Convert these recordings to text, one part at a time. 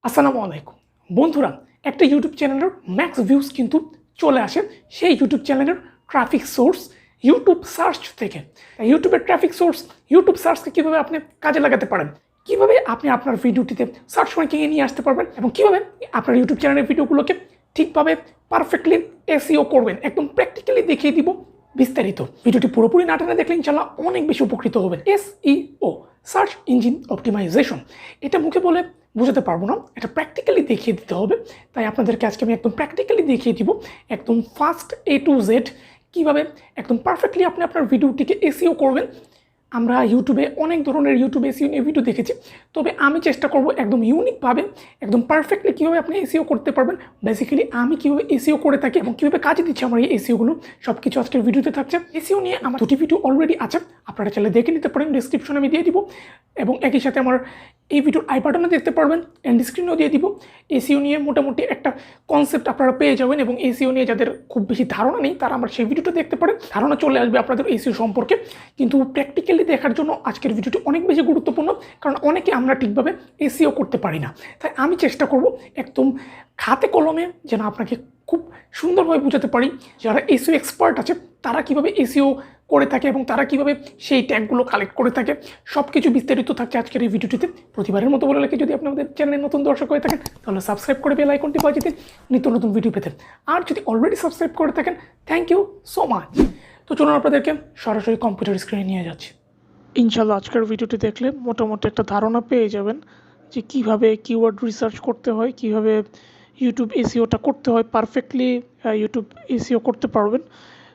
আসসালামু আলাইকুম বন্ধুরা, একটা ইউটিউব চ্যানেলের ম্যাক্স ভিউজ কিন্তু চলে আসে সেই ইউটিউব চ্যানেলের ট্রাফিক সোর্স ইউটিউব সার্চ থেকে। ইউটিউবের ট্রাফিক সোর্স ইউটিউব সার্চকে কীভাবে আপনি কাজে লাগাতে পারেন, কীভাবে আপনি আপনার ভিডিওটিতে সার্চ র্যাঙ্কিংয়ে নিয়ে আসতে পারবেন এবং কীভাবে আপনার ইউটিউব চ্যানেলের ভিডিওগুলোকে ঠিকভাবে পারফেক্টলি এসইও করবেন, একদম প্র্যাকটিক্যালি দেখিয়ে দিব বিস্তারিত। ভিডিওটি পুরোপুরি না টেনে দেখলে ইনশাল্লাহ অনেক বেশি উপকৃত হবেন। এসইও সার্চ ইঞ্জিন অপটিমাইজেশন, এটা মুখে বলে বোঝাতে পারবো না, এটা প্র্যাকটিক্যালি দেখিয়ে দিতে হবে। তাই আপনাদেরকে আজকে আমি একদম প্র্যাকটিক্যালি দেখিয়ে দিব একদম ফার্স্ট A to Z কীভাবে একদম পারফেক্টলি আপনি আপনার ভিডিওটিকে এসইও করবেন। আমরা ইউটিউবে অনেক ধরনের ইউটিউব এসইও নিয়ে ভিডিও দেখেছি, তবে আমি চেষ্টা করব একদম ইউনিকভাবে একদম পারফেক্টলি কীভাবে আপনি এসইও করতে পারবেন। বেসিক্যালি আমি কীভাবে এসইও করে থাকি এবং কীভাবে কাজে দিচ্ছি আমার এই এসইওগুলো, সব কিছু আজকের ভিডিওতে থাকছে। এসইও নিয়ে আমার 2টি ভিডিও অলরেডি আছে, আপনারা চাইলে দেখে নিতে পারেন, ডিসক্রিপশনে আমি দিয়ে দিব এবং একই সাথে আমার এই ভিডিওর আই বাটনে দেখতে পারবেন, এন্ড স্ক্রিনেও দিয়ে দিব। এসইও নিয়ে মোটামুটি একটা কনসেপ্ট আপনারা পেয়ে যাবেন এবং এসইও নিয়ে যাদের খুব বেশি ধারণা নেই তারা আমার সেই ভিডিওটা দেখতে পারেন, ধারণা চলে আসবে আপনাদের এসইও সম্পর্কে। কিন্তু প্র্যাকটিক্যালি দেখার জন্য আজকের ভিডিওটি অনেক বেশি গুরুত্বপূর্ণ, কারণ অনেকে আমরা ঠিকভাবে এসইও করতে পারি না। তাই আমি চেষ্টা করব একদম খাতে কলমে যেন আপনাকে খুব সুন্দরভাবে বোঝাতে পারি যারা এসইও এক্সপার্ট আছে তারা কীভাবে এসইও করে থাকে এবং তারা কীভাবে সেই ট্যাগগুলো কালেক্ট করে থাকে, সব কিছু বিস্তারিত থাকছে আজকের এই ভিডিওটিতে। প্রতিবারের মতো বলে রাখি, যদি আপনি আমাদের চ্যানেলে নতুন দর্শক হয়ে থাকেন তাহলে সাবস্ক্রাইব করে বেল আইকনটি বাজিয়ে দিন নিত্য নতুন ভিডিও পেতে। আর যদি অলরেডি সাবস্ক্রাইব করে থাকেন, থ্যাংক ইউ সো মাচ। তো চলুন আপনাদেরকে সরাসরি কম্পিউটার স্ক্রিনে নিয়ে যাচ্ছি। ইনশাল্লাহ আজকের ভিডিওটি দেখলে মোটামুটি একটা ধারণা পেয়ে যাবেন যে কীভাবে কিওয়ার্ড রিসার্চ করতে হয়, কীভাবে ইউটিউব এসইওটা করতে হয়, পারফেক্টলি ইউটিউব এসইও করতে পারবেন।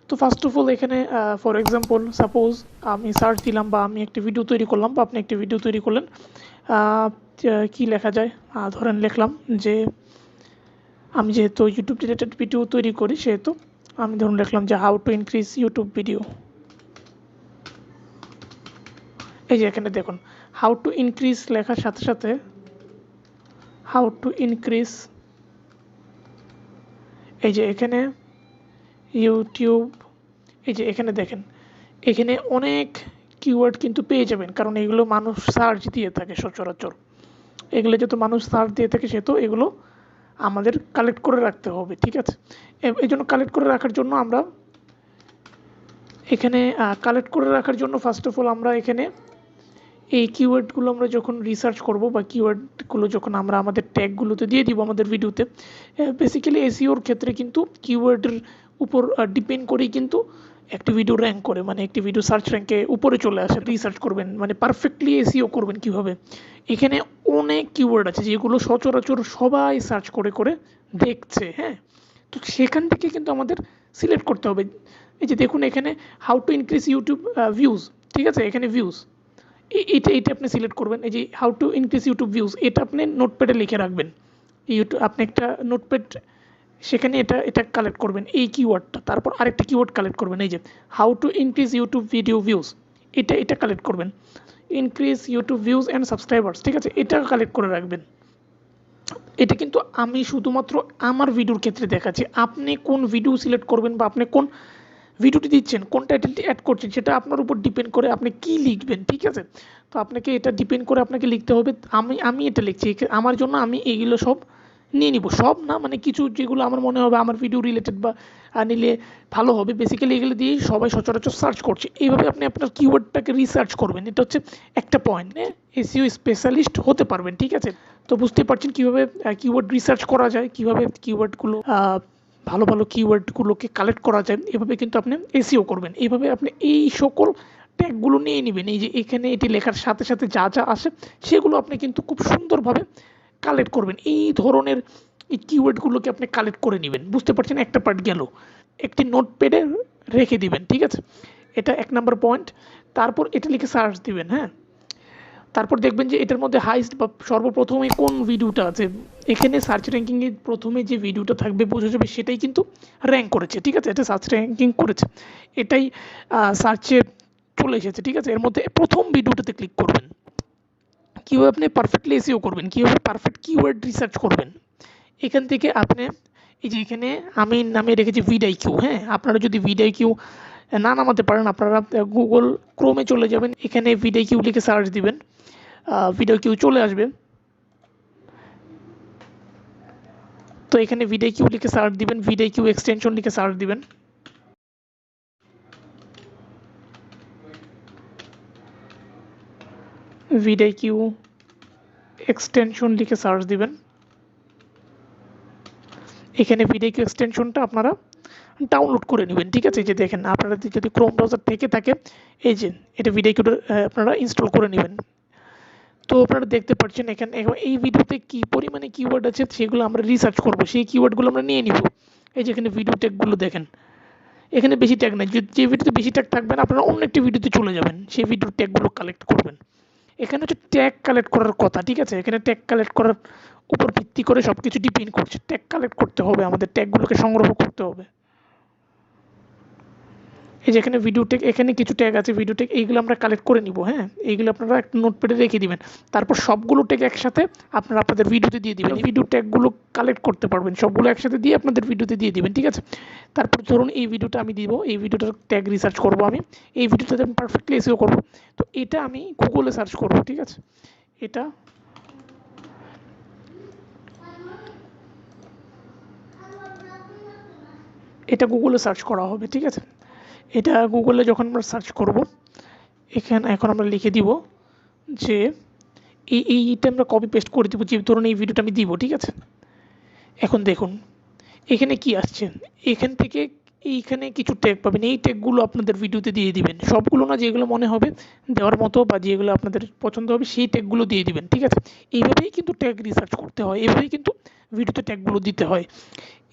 তো ফার্স্ট অফ অল এখানে ফর এক্সাম্পল সাপোজ আমি সার্চ দিলাম বা আমি একটি ভিডিও তৈরি করলাম বা আপনি একটি ভিডিও তৈরি করলেন, কি লেখা যায়, ধরেন লিখলাম যে আমি যেহেতু ইউটিউব রিলেটেড ভিডিও তৈরি করি সেহেতু আমি ধরুন লিখলাম যে how to increase YouTube video. এই যে এখানে দেখুন হাউ টু ইনক্রিজ লেখার সাথে সাথে হাউ টু ইনক্রিজ, এই যে এখানে ইউটিউব, এই যে এখানে দেখেন এখানে অনেক কিওয়ার্ড কিন্তু পেয়ে যাবেন, কারণ এগুলো মানুষ সার্চ দিয়ে থাকে সচরাচর। এগুলো যেহেতু মানুষ সার্চ দিয়ে থাকে সেহেতু এগুলো আমাদের কালেক্ট করে রাখতে হবে, ঠিক আছে। এই জন্য কালেক্ট করে রাখার জন্য আমরা এখানে ফার্স্ট অফ অল আমরা এখানে এই কিওয়ার্ডগুলো আমরা যখন রিসার্চ করব বা কিওয়ার্ডগুলো যখন আমরা আমাদের ট্যাগগুলোতে দিয়ে দিব আমাদের ভিডিওতে, বেসিক্যালি এসইওর ক্ষেত্রে কিন্তু কিওয়ার্ডের উপর ডিপেন্ড করেই কিন্তু একটি ভিডিও র্যাঙ্ক করে, মানে একটি ভিডিও সার্চ র্যাঙ্কে উপরে চলে আসে। রিসার্চ করবেন মানে পারফেক্টলি এসইও করবেন কীভাবে, এখানে অনেক কিওয়ার্ড আছে যেগুলো সচরাচর সবাই সার্চ করে করে দেখছে, হ্যাঁ। তো সেখান থেকে কিন্তু আমাদের সিলেক্ট করতে হবে। এই যে দেখুন এখানে how to increase YouTube views, ঠিক আছে, এখানে ভিউজ এটা আপনি সিলেক্ট করবেন। এই যে how to increase YouTube views, এটা আপনি নোটপ্যাডে লিখে রাখবেন। ইউটিউব আপনি একটা নোটপ্যাড, সেখানে এটা কালেক্ট করবেন এই কিওয়ার্ডটা, তারপর আরেকটা কিওয়ার্ড কালেক্ট করবেন, এই যে how to increase YouTube video views, এটা কালেক্ট করবেন। Increase YouTube views and subscribers, ঠিক আছে, এটা কালেক্ট করে রাখবেন। এটা কিন্তু আমি শুধুমাত্র আমার ভিডিওর ক্ষেত্রে দেখাচ্ছি, আপনি কোন ভিডিও সিলেক্ট করবেন বা আপনি কোন ভিডিওটি দিচ্ছেন, কোন টাইটেলটি অ্যাড করছেন সেটা আপনার উপর ডিপেন্ড করে আপনি কি লিখবেন, ঠিক আছে। তো আপনাকে এটা ডিপেন্ড করে আপনাকে লিখতে হবে। আমি এটা লিখছি আমার জন্য, আমি এইগুলো সব নিয়ে নিব, সব না মানে কিছু যেগুলো আমার মনে হবে আমার ভিডিও রিলেটেড বা নিলে ভালো হবে, বেসিক্যালি এগুলো দিয়েই সবাই সচরাচর সার্চ করছে। এইভাবে আপনি আপনার কিওয়ার্ডটাকে রিসার্চ করবেন, এটা হচ্ছে একটা পয়েন্ট, এসইও স্পেশালিস্ট হতে পারবেন, ঠিক আছে। তো বুঝতেই পারছেন কীভাবে কিওয়ার্ড রিসার্চ করা যায়, কীভাবে কিওয়ার্ডগুলো ভালো ভালো কিওয়ার্ডগুলোকে কালেক্ট করা যায়, এভাবে কিন্তু আপনি এসইও করবেন। এইভাবে আপনি এই সকল ট্যাগগুলো নিয়ে নেবেন, এই যে এখানে এটি লেখার সাথে সাথে যা যা আসে সেগুলো আপনি কিন্তু খুব সুন্দরভাবে কালেক্ট করবেন। এই ধরনের এই কিওয়ার্ডগুলোকে আপনি কালেক্ট করে নেবেন, বুঝতে পারছেন, একটা পার্ট গেল, একটি নোটপ্যাডে রেখে দিবেন, ঠিক আছে, এটা 1 নম্বর পয়েন্ট। তারপর এটা লিখে সার্চ দিবেন, হ্যাঁ। তারপর দেখবেন যে এটার মধ্যে হাইস্ট বা সর্বপ্রথমে কোন ভিডিওটা আছে, এখানে সার্চ র্যাঙ্কিংয়ে প্রথমে যে ভিডিওটা থাকবে বোঝা যাবে সেটাই কিন্তু র্যাঙ্ক করেছে, ঠিক আছে, এটা সার্চ র্যাঙ্কিং করেছে, এটাই সার্চে চলে এসেছে, ঠিক আছে। এর মধ্যে প্রথম ভিডিওটাতে ক্লিক করবেন। কীভাবে আপনি পারফেক্টলি এসইও করবেন, কীভাবে পারফেক্ট কিওয়ার্ড রিসার্চ করবেন, এখান থেকে আপনি এই যে এখানে আমি নামে রেখেছি ভিডিআইকিউ, হ্যাঁ। আপনারা যদি ভিডিআইকিউ না নামাতে পারেন আপনারা গুগল ক্রোমে চলে যাবেন, এখানে ভিডিআইকিউ লিখে সার্চ দিবেন, ভিডিআইকিউ চলে আসবে। তো এখানে ভিডিকিউ লিখে সার্চ দিবেন, ভিডিকিউ এক্সটেনশন লিখে সার্চ দিবেন। ভিডিকিউ এক্সটেনশন লিখে সার্চ দিবেন। এখানে ভিডিকিউ এক্সটেনশনটা আপনারা ডাউনলোড করে নেবেন, ঠিক আছে। যে দেখেন আপনারা যদি ক্রোম ব্রাউজার থেকে থাকে, এই যে এটা ভিডিকিউটা আপনারা ইনস্টল করে নেবেন। তো আপনারা দেখতে পাচ্ছেন এখানে এই ভিডিওতে কি পরিমাণে কিওয়ার্ড আছে সেগুলো আমরা রিসার্চ করব, সেই কিওয়ার্ডগুলো আমরা নিয়ে নিব। এই যে এখানে ভিডিও ট্যাগগুলো দেখেন, এখানে বেশি ট্যাগ নাই। যে ভিডিওতে বেশি ট্যাগ থাকবেন আপনারা অন্য একটি ভিডিওতে চলে যাবেন, সেই ভিডিওর ট্যাগগুলো কালেক্ট করবেন। এখানে হচ্ছে ট্যাগ কালেক্ট করার কথা, ঠিক আছে। এখানে ট্যাগ কালেক্ট করার উপর ভিত্তি করে সব কিছু ডিপেন্ড করছে। ট্যাগ কালেক্ট করতে হবে, আমাদের ট্যাগগুলোকে সংগ্রহ করতে হবে। এই যে এখানে ভিডিও ট্যাগ, এখানে কিছু ট্যাগ আছে ভিডিও ট্যাগ, এইগুলো আমরা কালেক্ট করে নিব। হ্যাঁ, এইগুলো আপনারা একটা নোটপ্যাডে রেখে দিবেন। তারপর সবগুলো ট্যাগ একসাথে আপনারা আপনাদের ভিডিওতে দিয়ে দিবেন। এই ভিডিও ট্যাগগুলো কালেক্ট করতে পারবেন, সবগুলো একসাথে দিয়ে আপনাদের ভিডিওতে দিয়ে দিবেন, ঠিক আছে। তারপর ধরুন এই ভিডিওটা আমি দিব, এই ভিডিওটার ট্যাগ রিসার্চ করব আমি, এই ভিডিওটাতে আমি পারফেক্টলি এসইও করব। তো এটা আমি গুগলে সার্চ করব, ঠিক আছে। এটা গুগলে সার্চ করা হবে, ঠিক আছে। এটা গুগলে যখন আমরা সার্চ করব, এখন আমরা লিখে দিব যে এইটা আমরা কপি পেস্ট করে দিব, যে ধরুন এই ভিডিওটা আমি দিব, ঠিক আছে। এখন দেখুন এখানে কি আসছে, এখান থেকে এইখানে কিছু ট্যাগ পাবেন, এই ট্যাগগুলো আপনাদের ভিডিওতে দিয়ে দিবেন। সবগুলো না, যেগুলো মনে হবে দেওয়ার মতো বা যেগুলো আপনাদের পছন্দ হবে সেই ট্যাগগুলো দিয়ে দিবেন, ঠিক আছে। এইভাবেই কিন্তু ট্যাগ রিসার্চ করতে হয়, এইভাবেই কিন্তু ভিডিওতে ট্যাগগুলো দিতে হয়।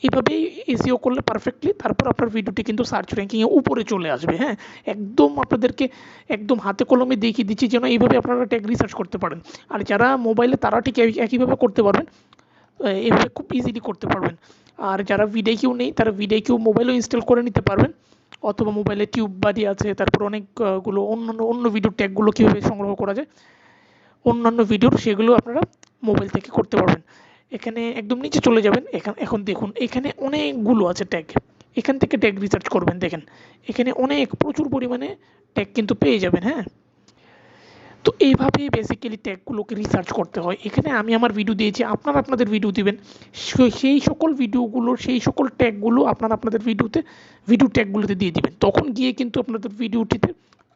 এইভাবেই এসইও করলে পারফেক্টলি তারপর আপনার ভিডিওটি কিন্তু সার্চ র্যাঙ্কিংয়ে উপরে চলে আসবে। হ্যাঁ, একদম আপনাদেরকে একদম হাতে কলমে দেখিয়ে দিচ্ছি যেন এইভাবে আপনারা ট্যাগ রিসার্চ করতে পারেন। আর যারা মোবাইলে তারা ঠিক একইভাবে করতে পারবেন, এভাবে খুব ইজিলি করতে পারবেন। আর যারা ভিডিকিউ নেই তারা ভিডিকিউ মোবাইলেও ইনস্টল করে নিতে পারবেন, অথবা মোবাইলে টিউব বাডি আছে, তারপর অনেকগুলো অন্য ভিডিও ট্যাগগুলো কীভাবে সংগ্রহ করা যায় অন্যান্য ভিডিওর, সেগুলো আপনারা মোবাইল থেকে করতে পারবেন। এখানে একদম নিচে চলে যাবেন, এখন দেখুন এখানে অনেকগুলো আছে ট্যাগ, এখান থেকে ট্যাগ রিসার্চ করবেন। দেখেন এখানে প্রচুর পরিমাণে ট্যাগ কিন্তু পেয়ে যাবেন। হ্যাঁ, তো এইভাবেই বেসিক্যালি ট্যাগগুলোকে রিসার্চ করতে হয়। এখানে আমি আমার ভিডিও দিয়েছি, আপনারা আপনাদের ভিডিও দিবেন, সেই সকল ভিডিওগুলোর সেই সকল ট্যাগগুলো আপনারা আপনাদের ভিডিও ট্যাগগুলোতে দিয়ে দিবেন। তখন গিয়ে কিন্তু আপনাদের ভিডিওটিতে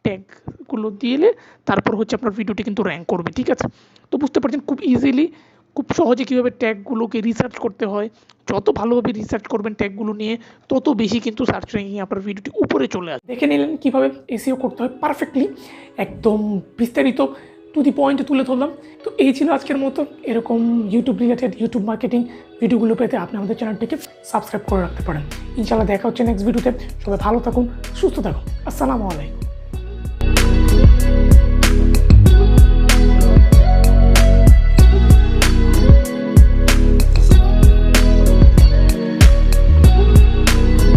ট্যাগগুলো দিলে তারপর হচ্ছে আপনার ভিডিওটি কিন্তু র্যাঙ্ক করবে, ঠিক আছে। তো বুঝতে পারছেন খুব ইজিলি, খুব সহজে কীভাবে ট্যাগগুলোকে রিসার্চ করতে হয়। যত ভালোভাবে রিসার্চ করবেন ট্যাগগুলো নিয়ে, তত বেশি কিন্তু সার্চ র্যাঙ্কিং আপনার ভিডিওটি উপরে চলে আসবে। দেখে নিলেন কীভাবে এসইও করতে হয় পারফেক্টলি, একদম বিস্তারিত টু দি পয়েন্টে তুলে ধরলাম। তো এই ছিল আজকের মতো। এরকম ইউটিউব রিলেটেড ইউটিউব মার্কেটিং ভিডিওগুলো পেতে আপনি আমাদের চ্যানেলটিকে সাবস্ক্রাইব করে রাখতে পারেন। ইনশাআল্লাহ দেখা হচ্ছে নেক্সট ভিডিওতে। সবাই ভালো থাকুন, সুস্থ থাকুন। আসসালামু আলাইকুম।